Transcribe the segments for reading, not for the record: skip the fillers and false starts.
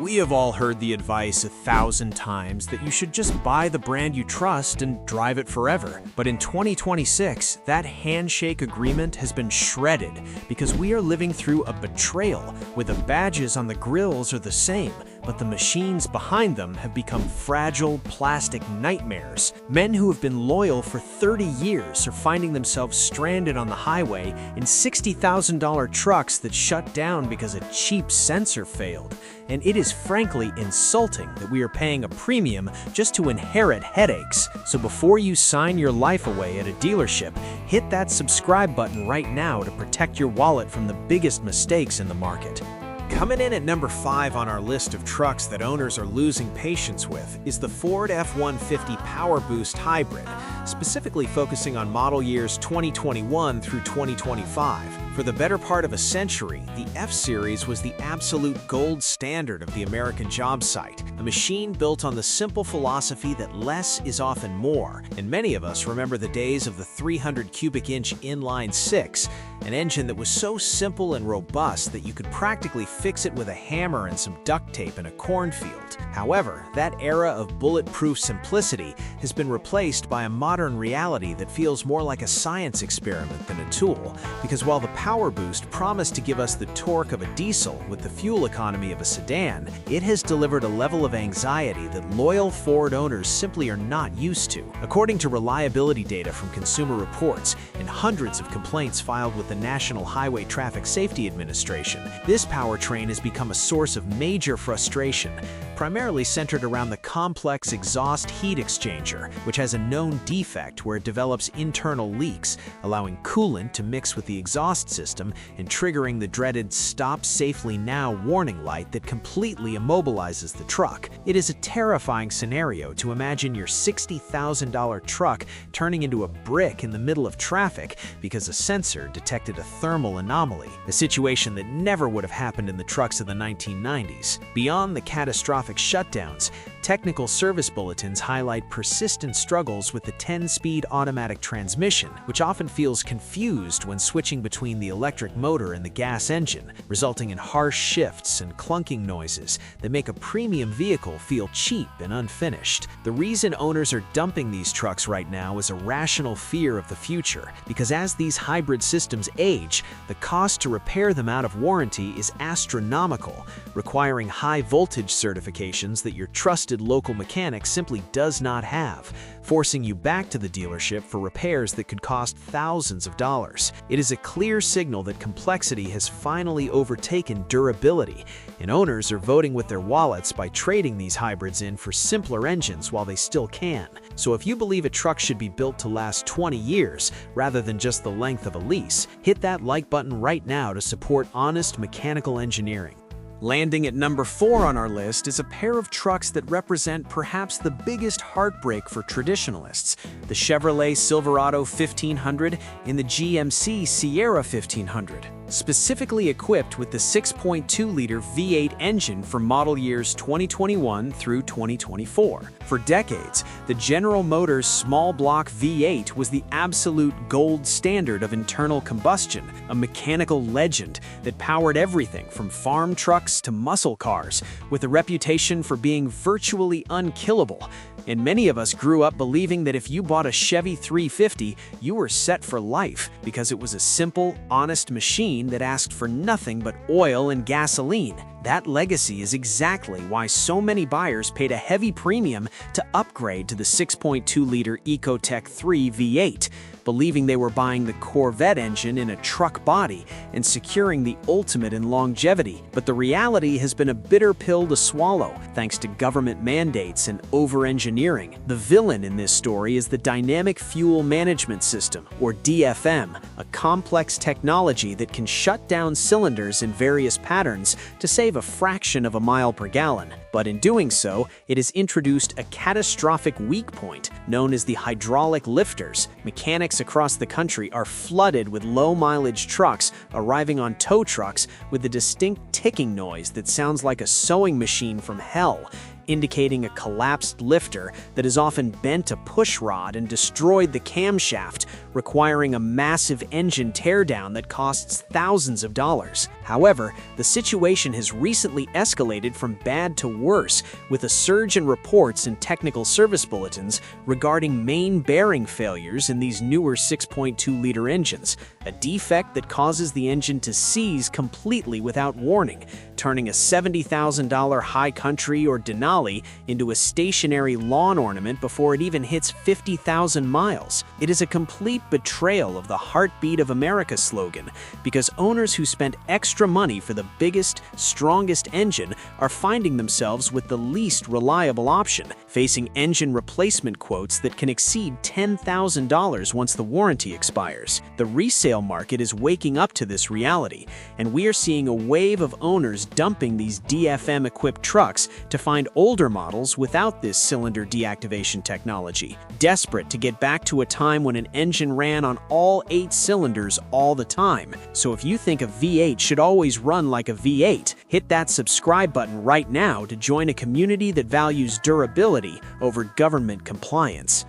We have all heard the advice 1,000 times that you should just buy the brand you trust and drive it forever. But in 2026, that handshake agreement has been shredded because we are living through a betrayal where the badges on the grills are the same, but the machines behind them have become fragile plastic nightmares. Men who have been loyal for 30 years are finding themselves stranded on the highway in $60,000 trucks that shut down because a cheap sensor failed. And it is frankly insulting that we are paying a premium just to inherit headaches. So before you sign your life away at a dealership, hit that subscribe button right now to protect your wallet from the biggest mistakes in the market. Coming in at number 5 on our list of trucks that owners are losing patience with is the Ford F-150 Power Boost Hybrid, specifically focusing on model years 2021 through 2025. For the better part of a century, the F-Series was the absolute gold standard of the American job site, a machine built on the simple philosophy that less is often more. And many of us remember the days of the 300 cubic inch inline six, an engine that was so simple and robust that you could practically fix it with a hammer and some duct tape in a cornfield. However, that era of bulletproof simplicity has been replaced by a modern reality that feels more like a science experiment than a tool, because while the Power Boost promised to give us the torque of a diesel with the fuel economy of a sedan, it has delivered a level of anxiety that loyal Ford owners simply are not used to. According to reliability data from Consumer Reports and hundreds of complaints filed with the National Highway Traffic Safety Administration, this powertrain has become a source of major frustration, primarily centered around the complex exhaust heat exchanger, which has a known defect where it develops internal leaks, allowing coolant to mix with the exhaust system and triggering the dreaded "Stop Safely Now" warning light that completely immobilizes the truck. It is a terrifying scenario to imagine your $60,000 truck turning into a brick in the middle of traffic because a sensor detected a thermal anomaly, a situation that never would have happened in the trucks of the 1990s. Beyond the catastrophic shutdowns, technical service bulletins highlight persistent struggles with the 10-speed automatic transmission, which often feels confused when switching between the electric motor and the gas engine, resulting in harsh shifts and clunking noises that make a premium vehicle feel cheap and unfinished. The reason owners are dumping these trucks right now is a rational fear of the future, because as these hybrid systems age, the cost to repair them out of warranty is astronomical, requiring high-voltage certifications that your trusted local mechanic simply does not have, forcing you back to the dealership for repairs that could cost thousands of dollars. It is a clear signal that complexity has finally overtaken durability, and owners are voting with their wallets by trading these hybrids in for simpler engines while they still can. So if you believe a truck should be built to last 20 years rather than just the length of a lease, hit that like button right now to support honest mechanical engineering. Landing at number 4 on our list is a pair of trucks that represent perhaps the biggest heartbreak for traditionalists: the Chevrolet Silverado 1500 and the GMC Sierra 1500. Specifically equipped with the 6.2-liter V8 engine for model years 2021 through 2024. For decades, the General Motors small block V8 was the absolute gold standard of internal combustion, a mechanical legend that powered everything from farm trucks to muscle cars, with a reputation for being virtually unkillable. And many of us grew up believing that if you bought a Chevy 350, you were set for life because it was a simple, honest machine that asked for nothing but oil and gasoline. That legacy is exactly why so many buyers paid a heavy premium to upgrade to the 6.2-liter Ecotec 3 V8, believing they were buying the Corvette engine in a truck body and securing the ultimate in longevity. But the reality has been a bitter pill to swallow, thanks to government mandates and over-engineering. The villain in this story is the Dynamic Fuel Management System, or DFM, a complex technology that can shut down cylinders in various patterns to save a fraction of a mile per gallon. But in doing so, it has introduced a catastrophic weak point known as the hydraulic lifters. Mechanics across the country are flooded with low-mileage trucks arriving on tow trucks with a distinct ticking noise that sounds like a sewing machine from hell. indicating a collapsed lifter that has often bent a push rod and destroyed the camshaft, requiring a massive engine teardown that costs thousands of dollars. However, the situation has recently escalated from bad to worse, with a surge in reports and technical service bulletins regarding main bearing failures in these newer 6.2-liter engines, a defect that causes the engine to seize completely without warning, turning a $70,000 High Country or Denali into a stationary lawn ornament before it even hits 50,000 miles. It is a complete betrayal of the Heartbeat of America slogan, because owners who spent extra money for the biggest, strongest engine are finding themselves with the least reliable option, facing engine replacement quotes that can exceed $10,000 once the warranty expires. The resale market is waking up to this reality, and we are seeing a wave of owners dumping these DFM-equipped trucks to find older models without this cylinder deactivation technology, desperate to get back to a time when an engine ran on all 8 cylinders all the time. So if you think a V8 should always run like a V8, hit that subscribe button right now to join a community that values durability over government compliance.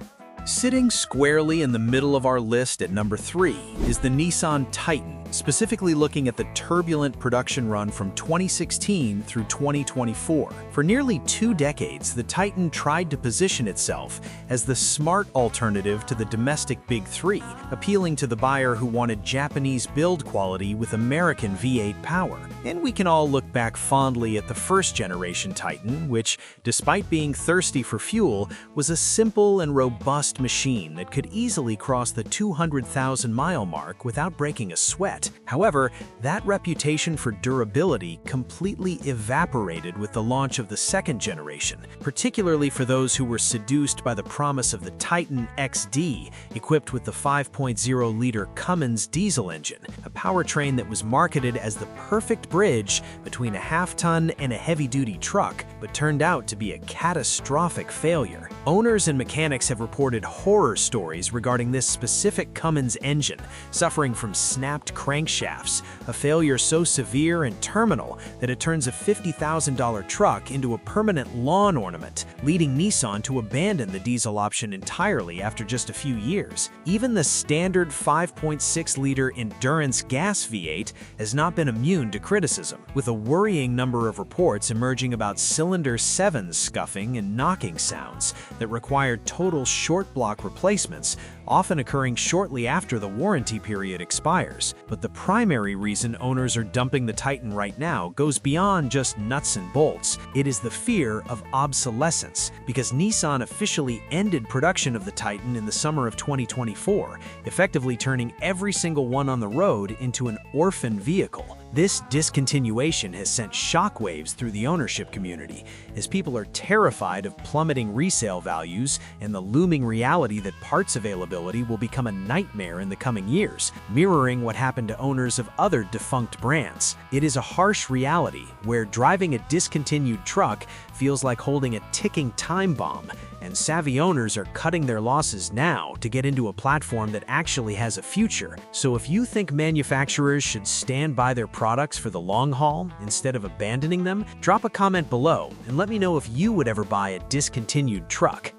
Sitting squarely in the middle of our list at number 3 is the Nissan Titan, specifically looking at the turbulent production run from 2016 through 2024. For nearly 2 decades, the Titan tried to position itself as the smart alternative to the domestic Big Three, appealing to the buyer who wanted Japanese build quality with American V8 power. And we can all look back fondly at the first-generation Titan, which, despite being thirsty for fuel, was a simple and robust machine that could easily cross the 200,000-mile mark without breaking a sweat. However, that reputation for durability completely evaporated with the launch of the second generation, particularly for those who were seduced by the promise of the Titan XD, equipped with the 5.0-liter Cummins diesel engine, a powertrain that was marketed as the perfect bridge between a half-ton and a heavy-duty truck, but turned out to be a catastrophic failure. Owners and mechanics have reported horror stories regarding this specific Cummins engine, suffering from snapped crankshafts, a failure so severe and terminal that it turns a $50,000 truck into a permanent lawn ornament, leading Nissan to abandon the diesel option entirely after just a few years. Even the standard 5.6-liter endurance gas V8 has not been immune to criticism, with a worrying number of reports emerging about cylinder 7's scuffing and knocking sounds that required total short block replacements, often occurring shortly after the warranty period expires. But the primary reason owners are dumping the Titan right now goes beyond just nuts and bolts. It is the fear of obsolescence, because Nissan officially ended production of the Titan in the summer of 2024, effectively turning every single one on the road into an orphan vehicle. This discontinuation has sent shockwaves through the ownership community, as people are terrified of plummeting resale values and the looming reality that parts availability will become a nightmare in the coming years, mirroring what happened to owners of other defunct brands. It is a harsh reality where driving a discontinued truck feels like holding a ticking time bomb, and savvy owners are cutting their losses now to get into a platform that actually has a future. So if you think manufacturers should stand by their products for the long haul instead of abandoning them, drop a comment below and let me know if you would ever buy a discontinued truck.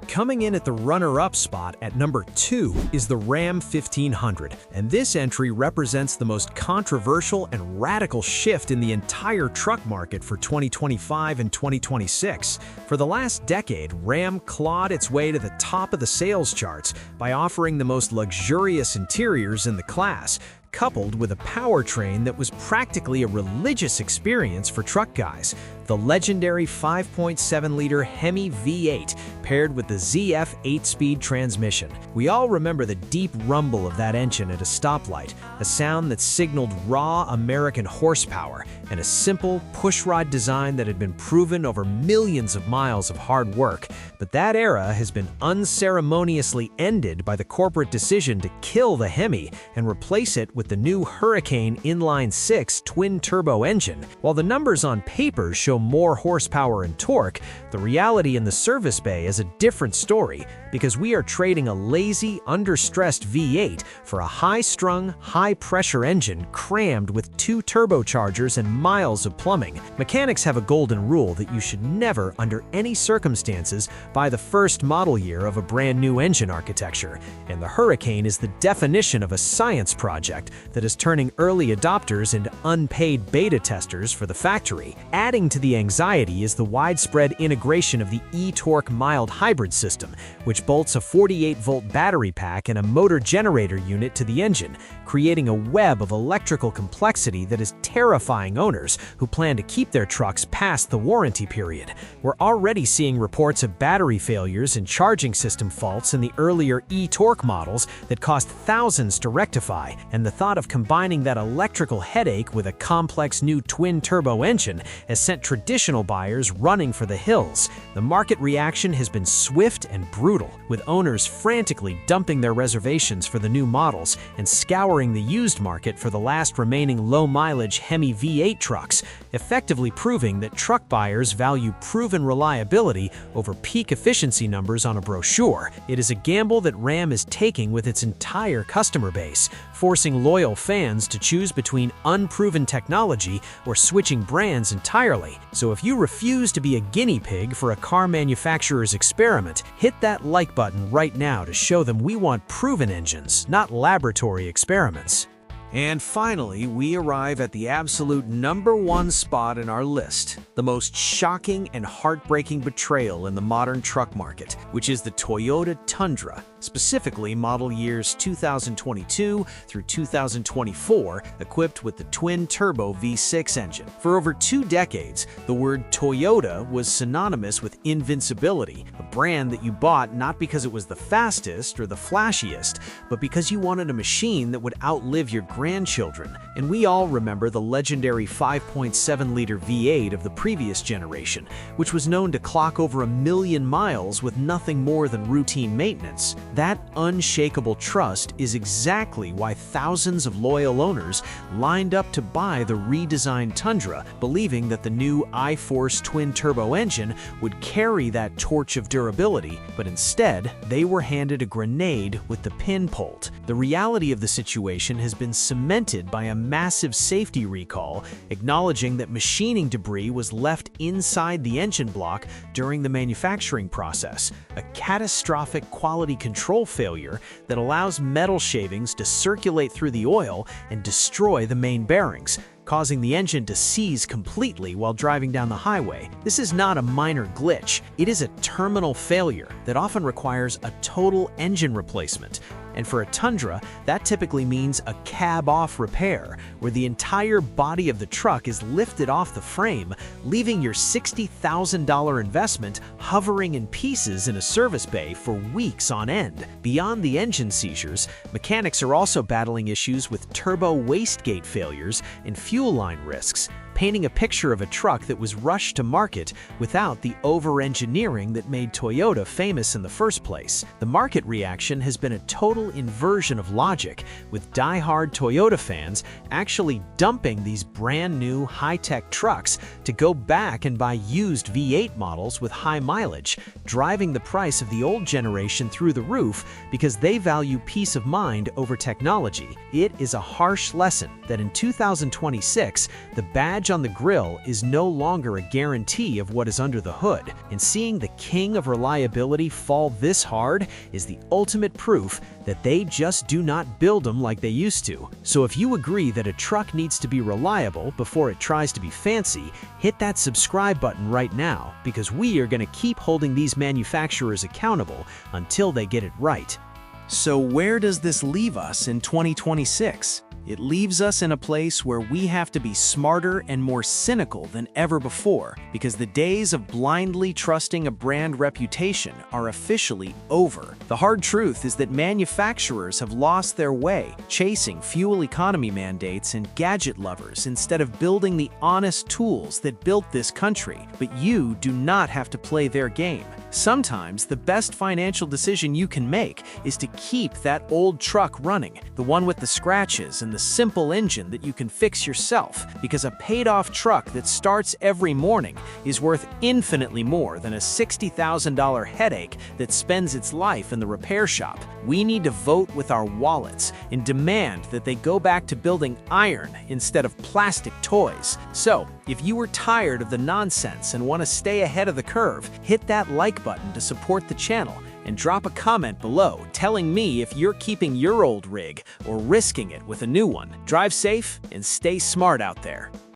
Coming in at the runner-up spot at number 2 is the Ram 1500, and this entry represents the most controversial and radical shift in the entire truck market for 2025 and 2026. For the last decade, Ram clawed its way to the top of the sales charts by offering the most luxurious interiors in the class, coupled with a powertrain that was practically a religious experience for truck guys. The legendary 5.7-liter Hemi V8 paired with the ZF 8-speed transmission. We all remember the deep rumble of that engine at a stoplight, a sound that signaled raw American horsepower, and a simple pushrod design that had been proven over millions of miles of hard work. But that era has been unceremoniously ended by the corporate decision to kill the Hemi and replace it with the new Hurricane inline-6 twin-turbo engine. While the numbers on paper show more horsepower and torque, the reality in the service bay is is a different story because we are trading a lazy, under-stressed V8 for a high-strung, high-pressure engine crammed with 2 turbochargers and miles of plumbing. Mechanics have a golden rule that you should never, under any circumstances, buy the first model year of a brand new engine architecture, and the Hurricane is the definition of a science project that is turning early adopters into unpaid beta testers for the factory. Adding to the anxiety is the widespread integration of the e-torque mild hybrid system, which bolts a 48-volt battery pack and a motor generator unit to the engine, creating a web of electrical complexity that is terrifying owners who plan to keep their trucks past the warranty period. We're already seeing reports of battery failures and charging system faults in the earlier e-torque models that cost thousands to rectify, and the thought of combining that electrical headache with a complex new twin-turbo engine has sent traditional buyers running for the hills. The market reaction has been swift and brutal, with owners frantically dumping their reservations for the new models and scouring the used market for the last remaining low-mileage Hemi V8 trucks, effectively proving that truck buyers value proven reliability over peak efficiency numbers on a brochure. It is a gamble that Ram is taking with its entire customer base, forcing loyal fans to choose between unproven technology or switching brands entirely. So if you refuse to be a guinea pig for a car manufacturer's experiment, hit that like button right now to show them we want proven engines, not laboratory experiments. And finally, we arrive at the absolute #1 spot in our list, the most shocking and heartbreaking betrayal in the modern truck market, which is the Toyota Tundra, specifically model years 2022 through 2024, equipped with the twin-turbo V6 engine. For over 2 decades, the word Toyota was synonymous with invincibility, a brand that you bought not because it was the fastest or the flashiest, but because you wanted a machine that would outlive your grandchildren. And we all remember the legendary 5.7-liter V8 of the previous generation, which was known to clock over 1 million miles with nothing more than routine maintenance. That unshakable trust is exactly why thousands of loyal owners lined up to buy the redesigned Tundra, believing that the new iForce twin-turbo engine would carry that torch of durability, but instead, they were handed a grenade with the pin pulled. The reality of the situation has been cemented by a massive safety recall, acknowledging that machining debris was left inside the engine block during the manufacturing process, a catastrophic quality control failure that allows metal shavings to circulate through the oil and destroy the main bearings, causing the engine to seize completely while driving down the highway. This is not a minor glitch. It is a terminal failure that often requires a total engine replacement. And for a Tundra, that typically means a cab-off repair, where the entire body of the truck is lifted off the frame, leaving your $60,000 investment hovering in pieces in a service bay for weeks on end. Beyond the engine seizures, mechanics are also battling issues with turbo wastegate failures and fuel line risks, painting a picture of a truck that was rushed to market without the over-engineering that made Toyota famous in the first place. The market reaction has been a total inversion of logic, with die-hard Toyota fans actually dumping these brand-new high-tech trucks to go back and buy used V8 models with high mileage, driving the price of the old generation through the roof because they value peace of mind over technology. It is a harsh lesson that in 2026, the badge on the grille is no longer a guarantee of what is under the hood, and seeing the king of reliability fall this hard is the ultimate proof that they just do not build them like they used to. So if you agree that a truck needs to be reliable before it tries to be fancy, hit that subscribe button right now, because we are going to keep holding these manufacturers accountable until they get it right. So where does this leave us in 2026? It leaves us in a place where we have to be smarter and more cynical than ever before, because the days of blindly trusting a brand reputation are officially over. The hard truth is that manufacturers have lost their way, chasing fuel economy mandates and gadget lovers instead of building the honest tools that built this country. But you do not have to play their game. Sometimes the best financial decision you can make is to keep that old truck running, the one with the scratches and the simple engine that you can fix yourself, because a paid-off truck that starts every morning is worth infinitely more than a $60,000 headache that spends its life in the repair shop. We need to vote with our wallets and demand that they go back to building iron instead of plastic toys. So, if you are tired of the nonsense and want to stay ahead of the curve, hit that like button to support the channel and drop a comment below telling me if you're keeping your old rig or risking it with a new one. Drive safe and stay smart out there.